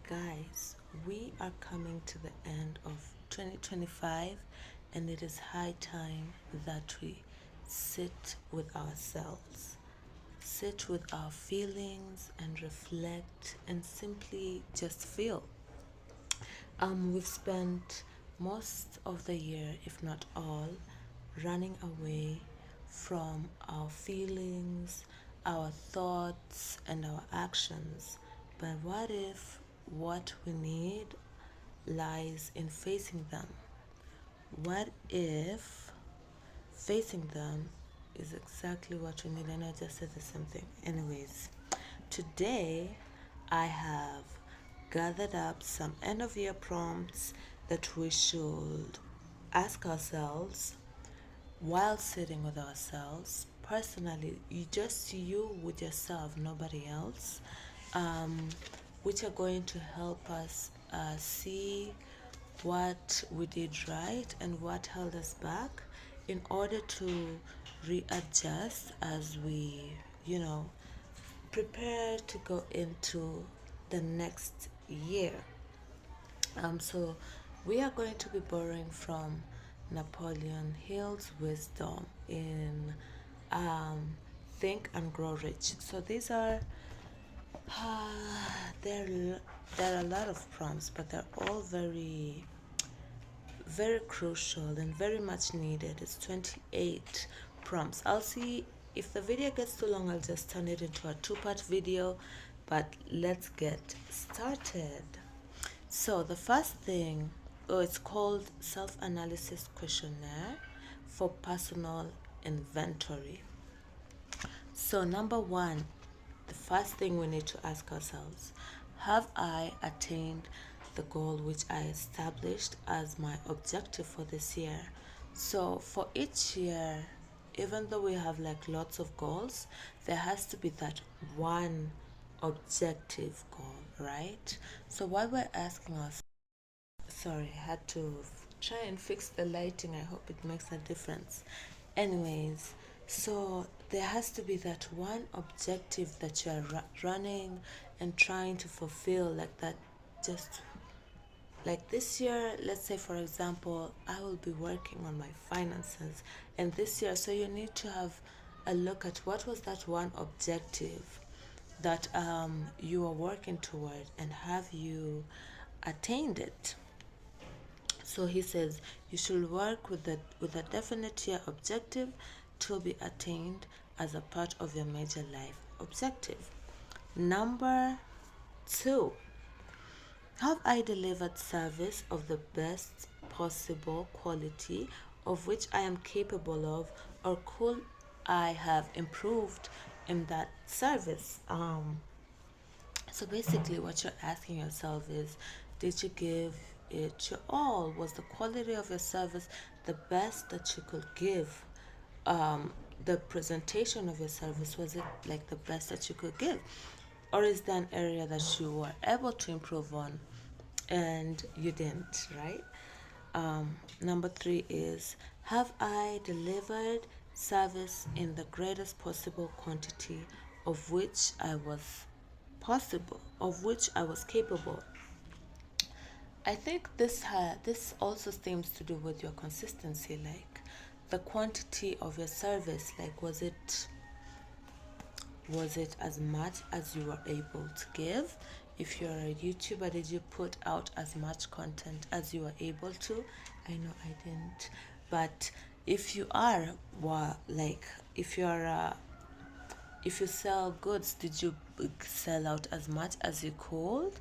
Guys, we are coming to the end of 2025, and it is high time that we sit with ourselves, sit with our feelings, and reflect and simply just feel. We've spent most of the year, if not all, running away from our feelings, our thoughts, and our actions. But what if what we need lies in facing them? What if facing them is exactly what we need? And I just said the same thing. Anyways, today I have gathered up some end of year prompts that we should ask ourselves while sitting with ourselves. Personally, you with yourself, nobody else, um, which are going to help us see what we did right and what held us back in order to readjust as we, you know, prepare to go into the next year. So we are going to be borrowing from Napoleon Hill's wisdom in um, Think and Grow Rich. So these are there there are a lot of prompts, but they're all very crucial and very much needed. It's 28 prompts. I'll see if the video gets too long, I'll just turn it into a two-part video, but let's get started. So the first thing, it's called self-analysis questionnaire for personal inventory. So number one, the first thing we need to ask ourselves, have I attained the goal which I established as my objective for this year? So for each year, even though we have like lots of goals, there has to be that one objective goal, right? So while we're asking ourselves, sorry, I had to try and fix the lighting. I hope it makes a difference. Anyways, so there has to be that one objective that you are running and trying to fulfill, like that. Just like this year, let's say for example, I will be working on my finances, and this year, so you need to have a look at what was that one objective that you are working toward, and have you attained it? So he says you should work with a definite year objective to be attained as a part of your major life objective. Number two, have I delivered service of the best possible quality of which I am capable of, or could I have improved in that service? So basically, what you're asking yourself is, did you give it your all? Was the quality of your service the best that you could give? The presentation of your service, was it like the best that you could give? Or is there an area that you were able to improve on and you didn't, right? Number three is, have I delivered service in the greatest possible quantity of which I was capable? I think this also seems to do with your consistency, like the quantity of your service. Like, was it as much as you were able to give? If you're a YouTuber, did you put out as much content as you were able to? I know I didn't, but if you are, like, if you sell goods, did you sell out as much as you could?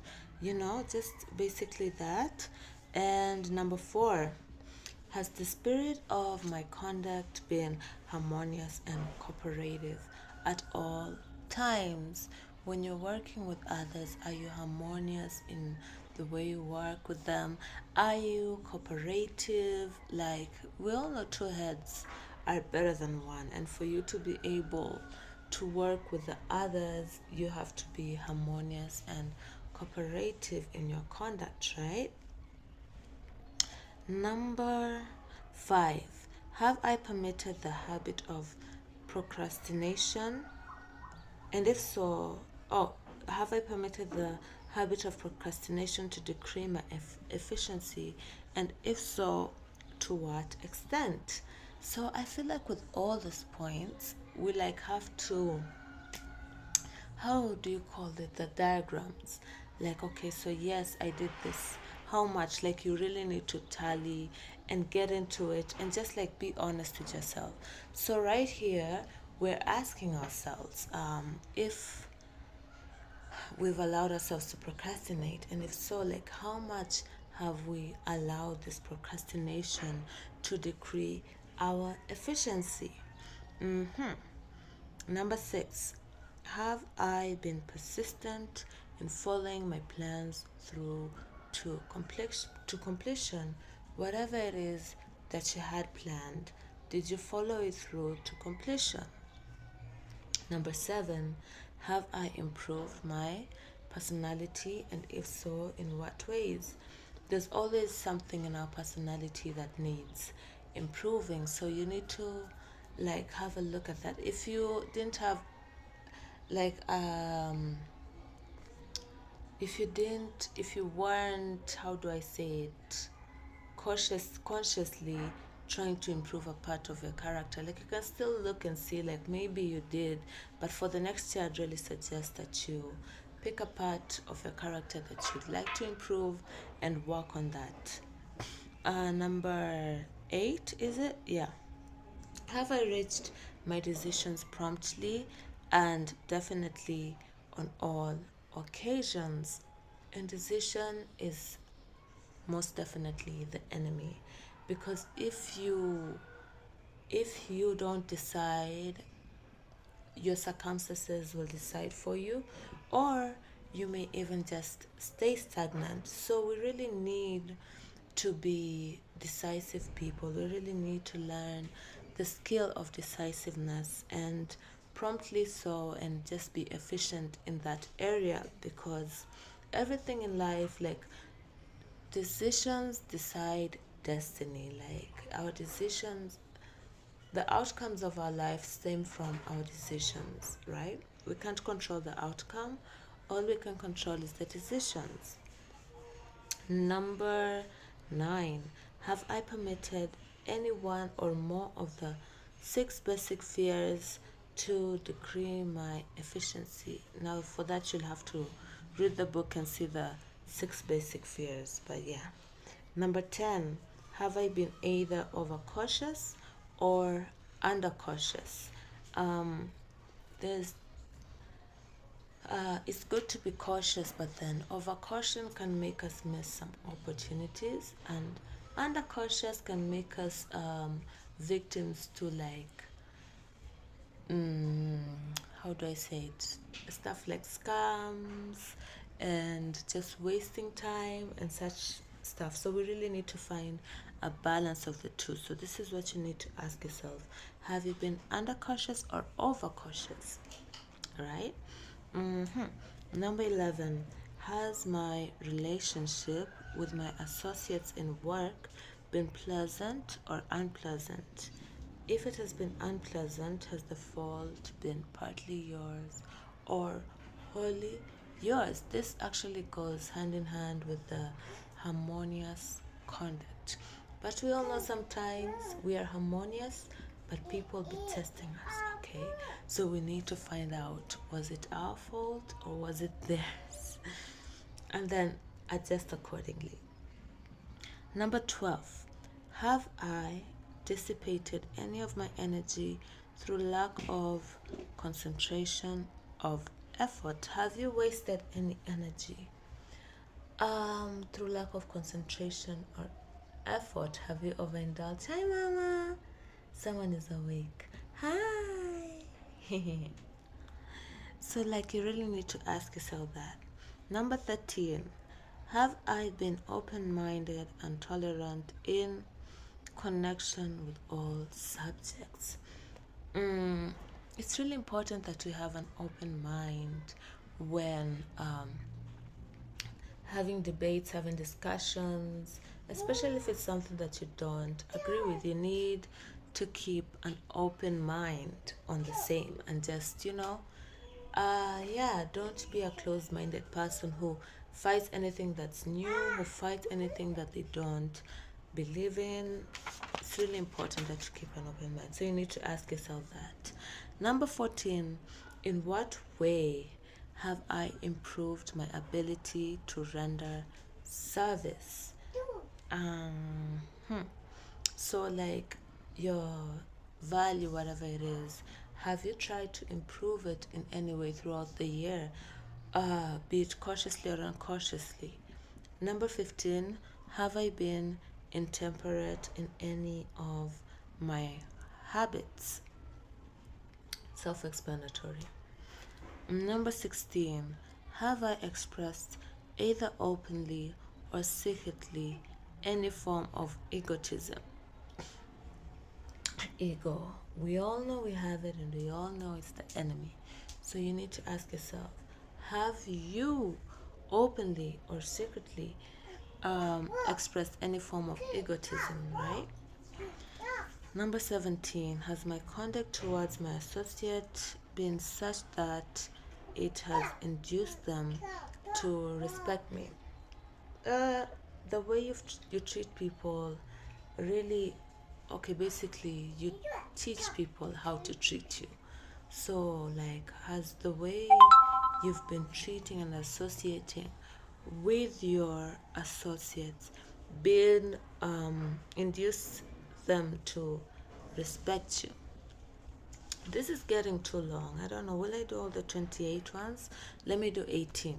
Just basically that. And number four, has the spirit of my conduct been harmonious and cooperative at all times? When you're working with others, are you harmonious in the way you work with them? Are you cooperative? Like, we all know two heads are better than one, and for you to be able to work with the others, you have to be harmonious and cooperative in your conduct, right? Number five, have I permitted the habit of procrastination? And if so, have I permitted the habit of procrastination to decrease my efficiency? And if so, to what extent? So I feel like with all these points, we like have to, how do you call it, the diagrams, like, okay, so yes, I did this, how much, like you really need to tally and get into it and just like be honest with yourself. So right here we're asking ourselves, if we've allowed ourselves to procrastinate, and if so, like how much have we allowed this procrastination to decrease our efficiency? Number 6, have I been persistent in following my plans through to completion? Whatever it is that you had planned, did you follow it through to completion? Number 7, have I improved my personality, and if so, in what ways? There's always something in our personality that needs improving, so you need to like have a look at that. If you didn't have like if you weren't, how do I say it, consciously trying to improve a part of your character, like you can still look and see like maybe you did, but for the next year I'd really suggest that you pick a part of your character that you'd like to improve and work on that. Number 8, is it? Yeah. Have I reached my decisions promptly and definitely on all occasions? Indecision is most definitely the enemy, because if you don't decide, your circumstances will decide for you, or you may even just stay stagnant. So we really need to be decisive people. We really need to learn the skill of decisiveness and promptly so, and just be efficient in that area, because everything in life, like decisions decide destiny. Like our decisions, the outcomes of our life stem from our decisions, right? We can't control the outcome. All we can control is the decisions. Number 9, have I permitted any one or more of the 6 basic fears to decrease my efficiency? Now, for that, you'll have to read the book and see the 6 basic fears, but yeah. Number 10, have I been either overcautious or undercautious? There's It's good to be cautious, but then overcaution can make us miss some opportunities, and undercautious can make us victims to like, mm, how do I say it? Stuff like scams and just wasting time and such stuff. So we really need to find a balance of the two. So this is what you need to ask yourself. Have you been undercautious or overcautious? Right? Number 11, has my relationship with my associates in work been pleasant or unpleasant? If it has been unpleasant, has the fault been partly yours or wholly yours? This actually goes hand in hand with the harmonious conduct. But we all know sometimes we are harmonious, but people be testing us, okay? So we need to find out, was it our fault or was it theirs? And then adjust accordingly. Number 12, have I dissipated any of my energy through lack of concentration of effort? Have you wasted any energy through lack of concentration or effort? Have you overindulged? Hi, mama. Someone is awake. Hi. So like you really need to ask yourself that. Number 13, have I been open-minded and tolerant in connection with all subjects? It's really important that we have an open mind when having debates, having discussions, especially if it's something that you don't agree with. You need to keep an open mind on the same, and just Yeah, don't be a closed-minded person who fights anything that's new, who fights anything that they don't believe in. It's really important that you keep an open mind. So you need to ask yourself that. Number 14, in what way have I improved my ability to render service? Um, hmm. So, like your value, whatever it is, have you tried to improve it in any way throughout the year? Be it cautiously or uncautiously. Number 15, have I been intemperate in any of my habits? Self explanatory. Number 16, have I expressed either openly or secretly any form of egotism? Ego. We all know we have it and we all know it's the enemy. So you need to ask yourself, have you openly or secretly expressed any form of egotism, right? Number 17, has my conduct towards my associate been such that it has induced them to respect me? The way you treat people really, okay, basically you teach people how to treat you. So, like, has the way you've been treating and associating with your associates been induced them to respect you? This is getting too long. I don't know. Will I do all the 28 ones? Let me do 18.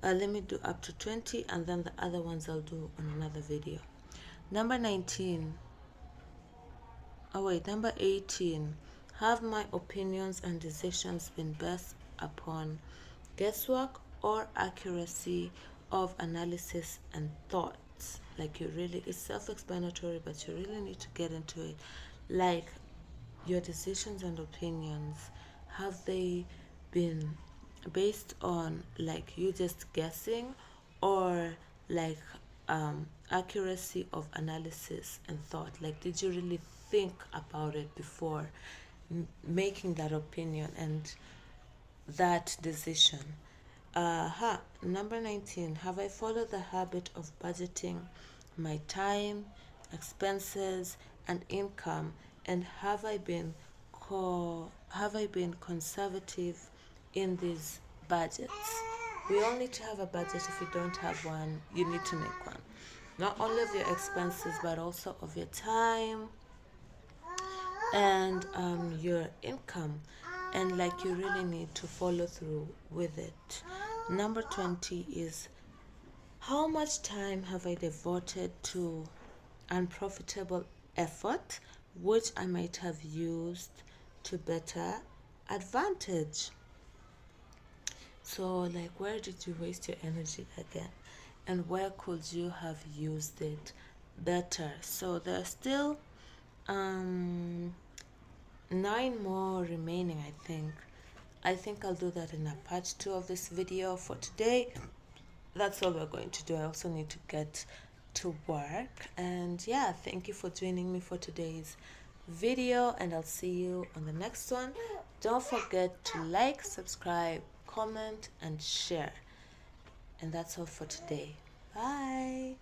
Let me do up to 20, and then the other ones I'll do on another video. Number 19. Oh wait, number 18. Have my opinions and decisions been based upon guesswork or accuracy of analysis and thoughts? Like, you really, it's self-explanatory, but you really need to get into it. Like, your decisions and opinions, have they been based on like you just guessing, or like accuracy of analysis and thought? Like, did you really think about it before making that opinion and that decision? Number 19, have I followed the habit of budgeting my time, expenses, and income, and have I been conservative in these budgets? We all need to have a budget. If you don't have one, you need to make one. Not only of your expenses, but also of your time and your income. And like, you really need to follow through with it. Number 20 is, how much time have I devoted to unprofitable effort which I might have used to better advantage? So, like, where did you waste your energy again? And where could you have used it better? So, there's still 9 more remaining, I think. I'll do that in a part 2 of this video. For today, that's all we're going to do. I also need to get to work. And yeah, thank you for joining me for today's video, and I'll see you on the next one. Don't forget to like, subscribe, comment, and share. And that's all for today. Bye.